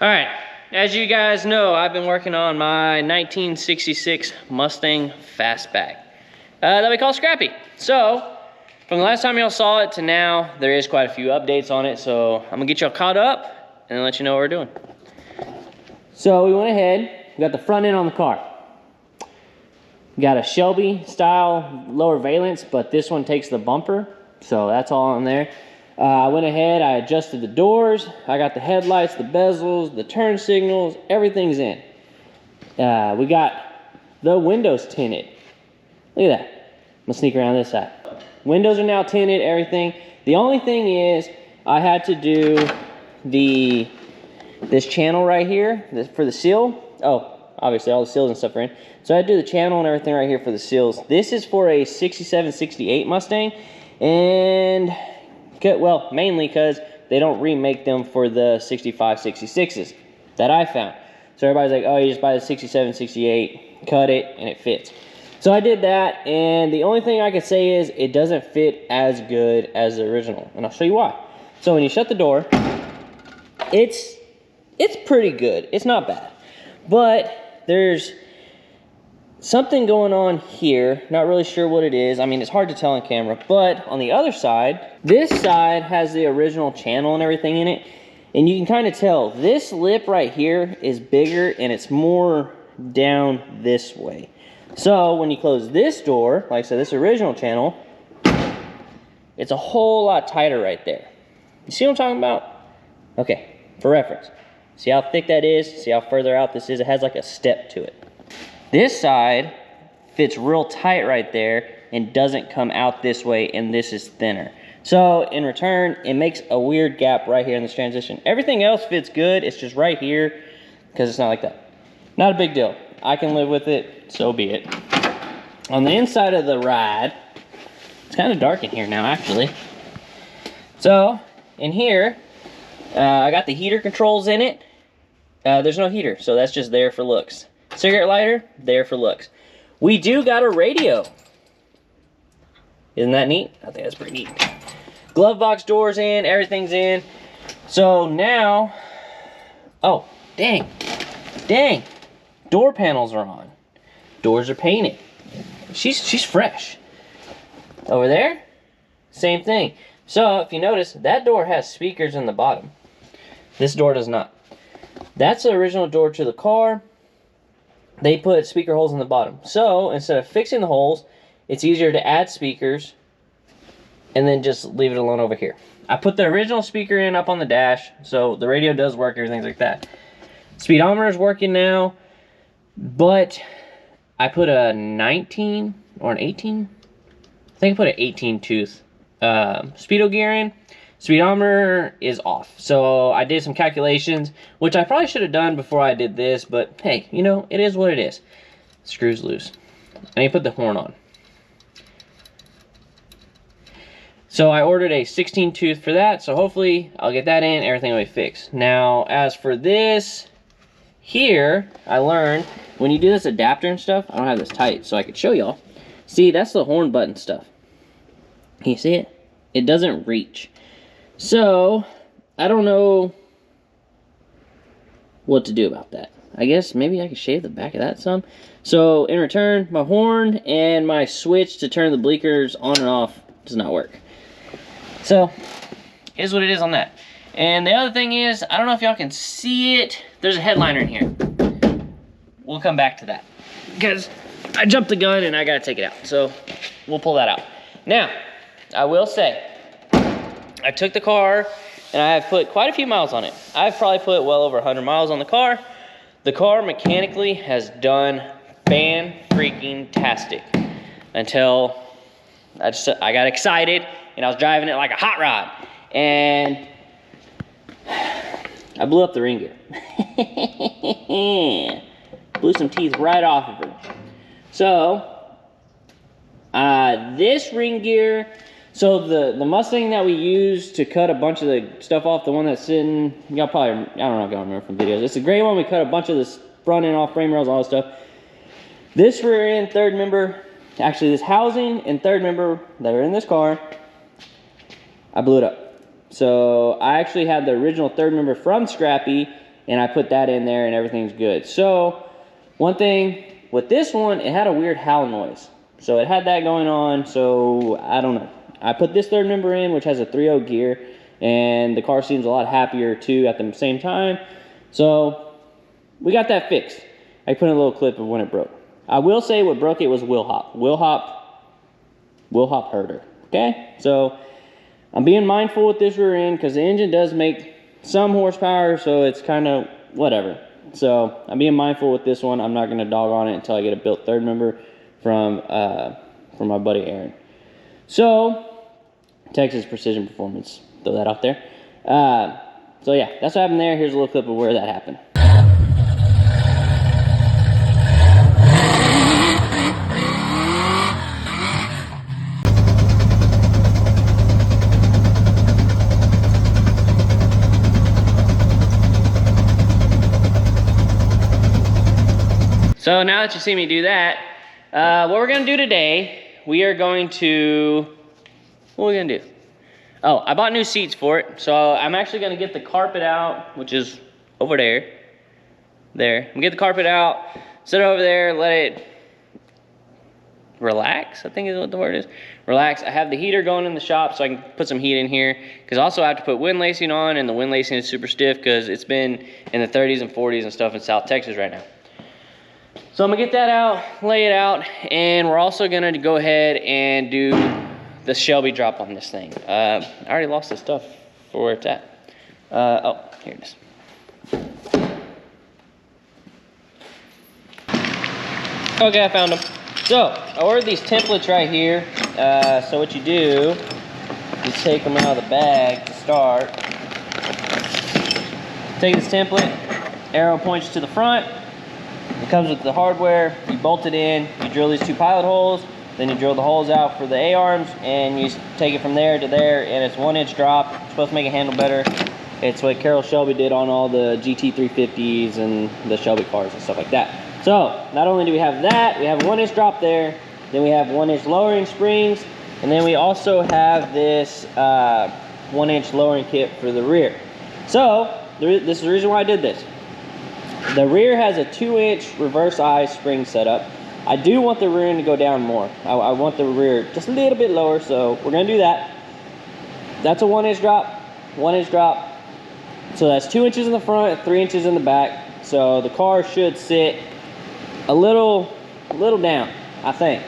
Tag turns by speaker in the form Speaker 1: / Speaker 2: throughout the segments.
Speaker 1: All right, as you guys know, I've been working on my 1966 Mustang Fastback that we call Scrappy. So, from the last time y'all saw it to now, there is quite a few updates on it, so I'm gonna get y'all caught up and then let you know what we're doing. So we went ahead, we got the front end on the car. We got a Shelby style lower valence, but this one takes the bumper, so that's all on there. I went ahead, I adjusted the doors, I got the headlights, the bezels, the turn signals, everything's in. We got the windows tinted. Look at that. I'm gonna sneak around this side. Windows are now tinted, everything. The only thing is, I had to do this channel right here for the seal. Oh, obviously all the seals and stuff are in. So I had to do the channel and everything right here for the seals. This is for a 67, 68 Mustang, and well, mainly because they don't remake them for the 65, 66s that I found. So everybody's like, oh, you just buy the 67, 68, cut it, and it fits. So I did that, and the only thing I could say is it doesn't fit as good as the original, and I'll show you why. So when you shut the door, it's pretty good. It's not bad, but there's something going on here. Not really sure what it is. I mean, it's hard to tell on camera, but on the other side, this side has the original channel and everything in it, and you can kind of tell this lip right here is bigger and it's more down this way. So when you close this door, like I said, this original channel, it's a whole lot tighter right there. You see what I'm talking about? Okay, for reference. See how thick that is? See how further out this is? It has like a step to it. This side fits real tight right there and doesn't come out this way, and this is thinner. So in return, it makes a weird gap right here in this transition. Everything else fits good. It's just right here because it's not like that. Not a big deal. I can live with it, so be it. On the inside of the ride, it's kind of dark in here now, actually. So in here, I got the heater controls in it. There's no heater, so that's just there for looks. Cigarette lighter, there for looks. We do got a radio. Isn't that neat? I think that's pretty neat. Glove box doors in, everything's in. So now, oh, dang. Door panels are on. Doors are painted. She's fresh. Over there, same thing. So if you notice, that door has speakers in the bottom. This door does not. That's the original door to the car. They put speaker holes in the bottom. So instead of fixing the holes, it's easier to add speakers and then just leave it alone over here. I put the original speaker in up on the dash, so the radio does work, everything like that. Speedometer is working now, but I put a 19 or an 18. I think I put an 18 tooth speedo gear in. Speedometer is off. So I did some calculations, which I probably should have done before I did this, but hey, you know, it is what it is. Screws loose. I need to put the horn on. So I ordered a 16 tooth for that, so hopefully I'll get that in, everything will be fixed. Now, as for this here, I learned when you do this adapter and stuff, I don't have this tight, so I could show y'all. See, that's the horn button stuff. Can you see it? It doesn't reach. So, I don't know what to do about that. I guess maybe I could shave the back of that some. So, in return, my horn and my switch to turn the blinkers on and off does not work. So, is what it is on that. And the other thing is, I don't know if y'all can see it. There's a headliner in here. We'll come back to that, because I jumped the gun and I gotta take it out. So, we'll pull that out. Now, I will say, I took the car and I have put quite a few miles on it. I've probably put well over 100 miles on the car. The car mechanically has done fan-freaking-tastic until I got excited and I was driving it like a hot rod. And I blew up the ring gear. Blew some teeth right off of her. So, this ring gear, so the Mustang that we used to cut a bunch of the stuff off, the one that's sitting, y'all probably, I don't know if y'all remember from videos. It's the gray one. We cut a bunch of this front end off, frame rails, all that stuff. This rear end third member, actually this housing and third member that are in this car, I blew it up. So I actually had the original third member from Scrappy and I put that in there and everything's good. So one thing with this one, it had a weird howl noise. So it had that going on, so I don't know. I put this third member in, which has a 3.0 gear, and the car seems a lot happier too at the same time. So we got that fixed. I put in a little clip of when it broke. I will say what broke it was wheel hop. Wheel hop herder, okay? So I'm being mindful with this rear end because the engine does make some horsepower, so it's kind of whatever. So I'm being mindful with this one. I'm not gonna dog on it until I get a built third member from my buddy Aaron. So Texas Precision Performance, throw that out there. So yeah, that's what happened there. Here's a little clip of where that happened. So now that you see me do that, what we're gonna do today, we are going to, what are we gonna do? Oh, I bought new seats for it. So I'm actually gonna get the carpet out, which is over there. There, I'm gonna get the carpet out, sit it over there, let it relax, I think is what the word is. Relax. I have the heater going in the shop so I can put some heat in here. Because also I have to put wind lacing on, and the wind lacing is super stiff because it's been in the 30s and 40s and stuff in South Texas right now. So I'm gonna get that out, lay it out, and we're also gonna go ahead and do the Shelby drop on this thing. I already lost the stuff for where it's at. Oh, here it is. Okay, I found them. So I ordered these templates right here. So what you do is take them out of the bag to start. Take this template, arrow points to the front. It comes with the hardware. You bolt it in, you drill these 2 pilot holes, then you drill the holes out for the A-arms, and you take it from there to there, and it's 1-inch drop. It's supposed to make it handle better. It's what Carroll Shelby did on all the GT350s and the Shelby cars and stuff like that. So not only do we have that, we have a 1-inch drop there, then we have 1-inch lowering springs, and then we also have this 1-inch lowering kit for the rear. So this is the reason why I did this. The rear has a 2-inch reverse eye spring setup. I do want the rear end to go down more. I want the rear just a little bit lower, so we're gonna do that. That's a 1-inch drop, 1-inch drop. So that's 2 inches in the front, 3 inches in the back. So the car should sit a little down, I think.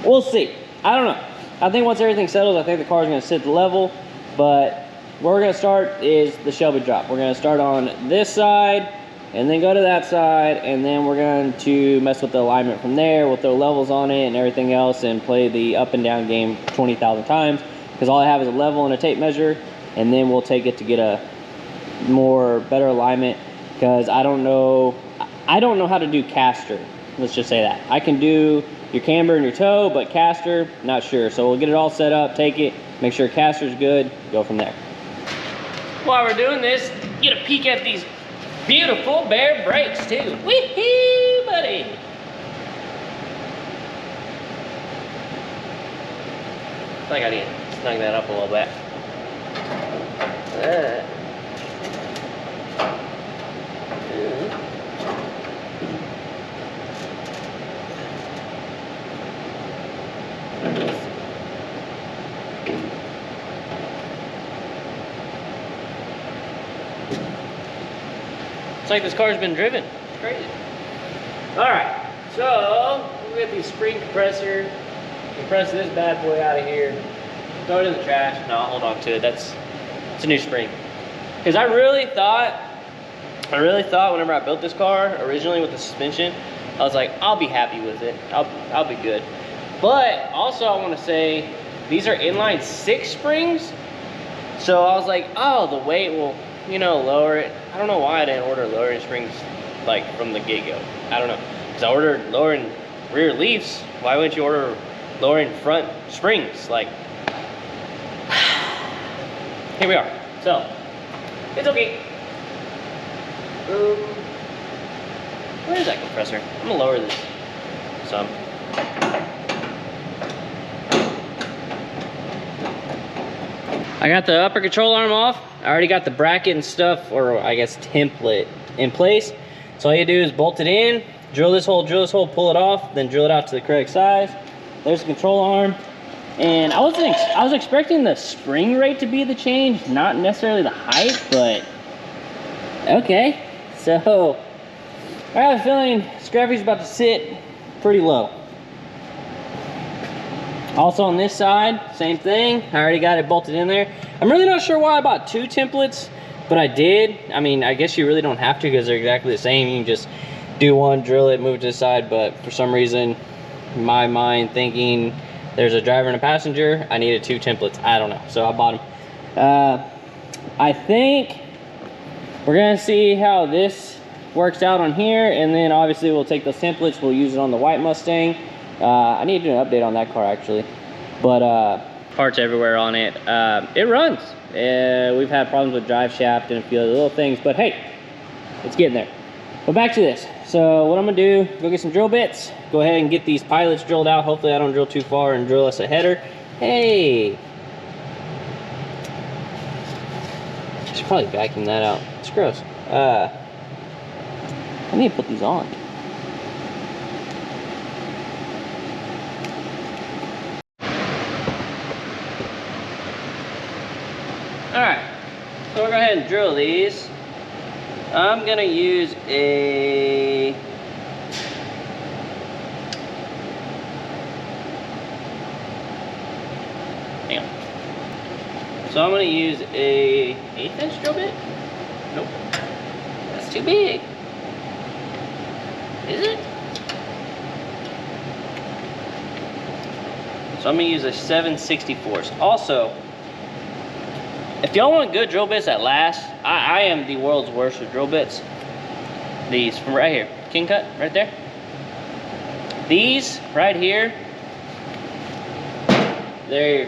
Speaker 1: We'll see. I don't know. I think once everything settles, I think the car's gonna sit level, but where we're gonna start is the Shelby drop. We're gonna start on this side, and then go to that side, and then we're going to mess with the alignment from there. We'll throw levels on it and everything else and play the up and down game 20,000 times, because all I have is a level and a tape measure, and then we'll take it to get a better alignment, because I don't know how to do caster. Let's just say that. I can do your camber and your toe, but caster, not sure. So we'll get it all set up, take it, make sure caster's good, go from there. While we're doing this, get a peek at these beautiful bare brakes too. Wee-hoo, buddy. I think I need to snug that up a little bit. It's like this car's been driven. It's crazy. Alright, so we got the spring compressor. Compress this bad boy out of here. Throw it in the trash. No, I'll hold on to it. It's a new spring. Because I really thought whenever I built this car originally with the suspension, I was like, I'll be happy with it. I'll be good. But also I want to say these are inline 6 springs. So I was like, oh, the weight will, you know, lower it. I don't know why I didn't order lowering springs like from the get-go. I don't know. Because I ordered lowering rear leafs. Why wouldn't you order lowering front springs? Like, here we are. So, it's okay. Where is that compressor? I'm gonna lower this some. I got the upper control arm off. I already got the bracket and stuff, or I guess template in place. So all you do is bolt it in, drill this hole, pull it off, then drill it out to the correct size. There's the control arm. And I was expecting the spring rate to be the change, not necessarily the height, but okay. So I have a feeling Scrappy's about to sit pretty low. Also on this side, same thing. I already got it bolted in there. I'm really not sure why I bought 2 templates, but I did. I mean, I guess you really don't have to because they're exactly the same. You can just do one, drill it, move it to the side, but for some reason, my mind thinking there's a driver and a passenger, I needed 2 templates. I don't know, so I bought them. I think we're gonna see how this works out on here, and then obviously we'll take those templates, we'll use it on the white Mustang. I need to do an update on that car actually, but parts everywhere on it. It runs. We've had problems with drive shaft and a few other little things, but hey, it's getting there. But back to this. So what I'm gonna do, go get some drill bits, go ahead and get these pilots drilled out. Hopefully I don't drill too far and drill us a header. Hey, I should probably vacuum that out. It's gross. I need to put these on. Alright, so we'll go ahead and drill these. I'm gonna use a hang on. So I'm gonna use a 1/8 inch drill bit. Nope, that's too big. Is it? So I'm gonna use a 7/64. Also, if y'all want good drill bits that last, I am the world's worst with drill bits. These from right here, King Cut, right there. These right here, they're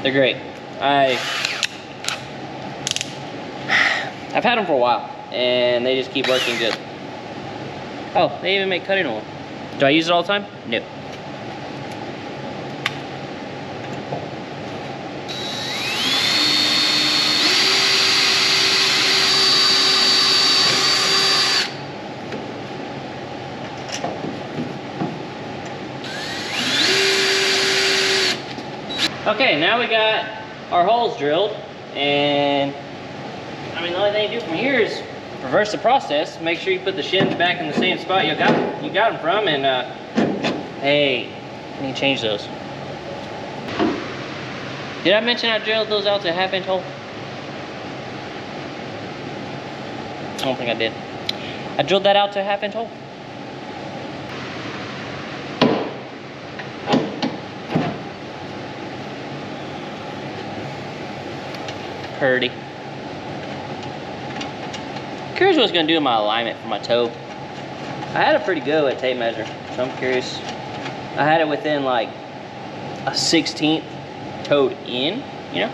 Speaker 1: great. I've had them for a while, and they just keep working good. Oh, they even make cutting oil. Do I use it all the time? No. Okay, now we got our holes drilled, and I mean the only thing you do from here is reverse the process. Make sure you put the shims back in the same spot you got them from, and hey, I need to change those. Did I mention I drilled those out to a 1/2 inch hole? I don't think I did. I drilled that out to a 1/2 inch hole. Purdy. Curious what it's gonna do to my alignment for my toe. I had it pretty good with a tape measure, so I'm curious. I had it within like a 1/16 towed in, you know,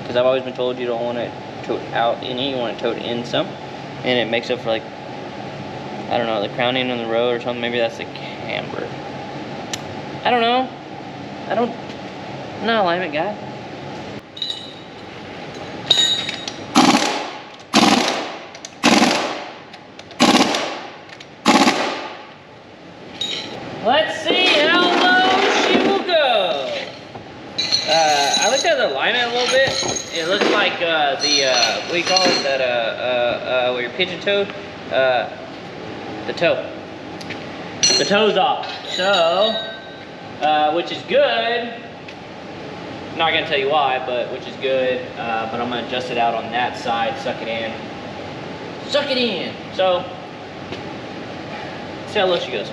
Speaker 1: because I've always been told you don't want it towed out any, you want it towed in some, and it makes up for like, I don't know, the crowning on the road or something. Maybe that's the camber. I don't know. I'm not an alignment guy. Let's see how low she will go. I looked at the alignment a little bit. It looks like what do you call it? That where you're pigeon toed. The toe. The toe's off. So, which is good. I'm not gonna tell you why, but which is good. But I'm gonna adjust it out on that side. Suck it in. Suck it in. So, see how low she goes.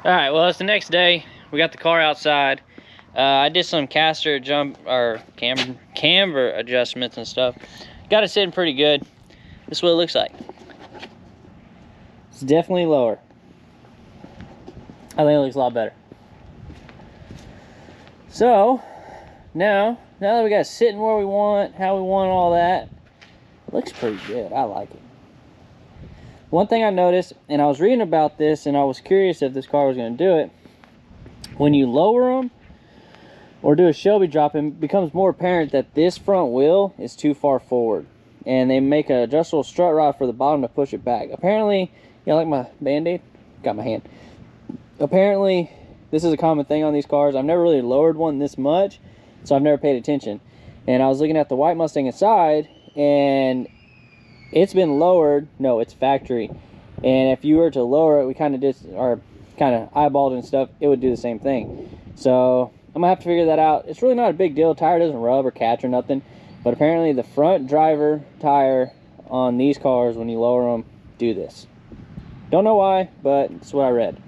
Speaker 1: All right, well, it's the next day. We got the car outside. I did some caster camber adjustments and stuff. Got it sitting pretty good. This is what it looks like. It's definitely lower. I think it looks a lot better. So, now that we got it sitting where we want, how we want all that, it looks pretty good. I like it. One thing I noticed, and I was reading about this, and I was curious if this car was going to do it. When you lower them, or do a Shelby drop, it becomes more apparent that this front wheel is too far forward. And they make an adjustable strut rod for the bottom to push it back. Apparently, you know, like my Band-Aid? Got my hand. Apparently, this is a common thing on these cars. I've never really lowered one this much, so I've never paid attention. And I was looking at the white Mustang inside, and it's been lowered. No, it's factory. And if you were to lower it, we kind of eyeballed and stuff, it would do the same thing. So I'm gonna have to figure that out. It's really not a big deal. Tire doesn't rub or catch or nothing. But apparently the front driver tire on these cars, when you lower them, do this. Don't know why, but it's what I read.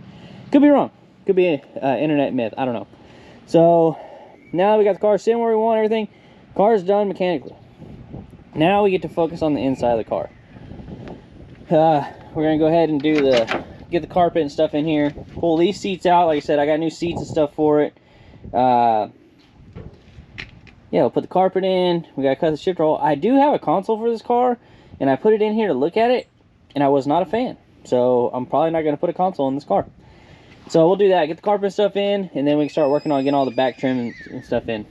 Speaker 1: Could be wrong. Could be an internet myth. I don't know. So now that we got the car sitting where we want, everything, car's done mechanically. Now we get to focus on the inside of the car. We're gonna go ahead and get the carpet and stuff in here. Pull these seats out. Like I said, I got new seats and stuff for it. Yeah, we'll put the carpet in. We gotta cut the shifter hole. I do have a console for this car, and I put it in here to look at it, and I was not a fan. So I'm probably not gonna put a console in this car. So we'll do that, get the carpet and stuff in, and then we can start working on getting all the back trim and stuff in.